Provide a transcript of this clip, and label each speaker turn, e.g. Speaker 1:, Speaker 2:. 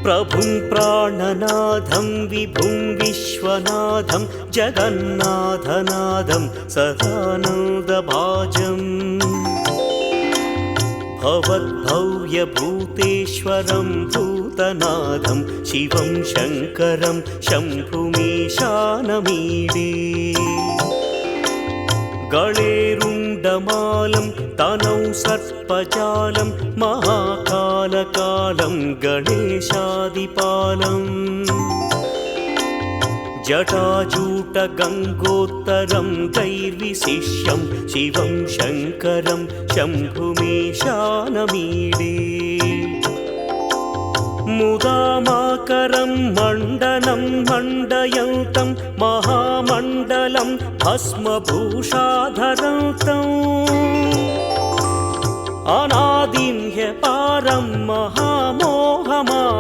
Speaker 1: प्रभुं प्राणनाथं विभुं विश्वनाथं जगन्नाथनाथं सदानन्दभाजम् भवद्भव्यभूतेश्वरं भूतनाथं शिवं शङ्करं शम्भुमीशानमीडे गळेरुण्डमालं तनौ सर्पजालं महाकालकालं गणेशादिपालम् जटाजूटगङ्गोत्तरं गैर्विशिष्यं शिवं शङ्करं शम्भुमीशानमीडे मुदामाकरं मण्डनं मण्डयन्तं महामण्डलं भस्मभूषाधरन्तम् अनादिं ह्यपारं महामोहमारं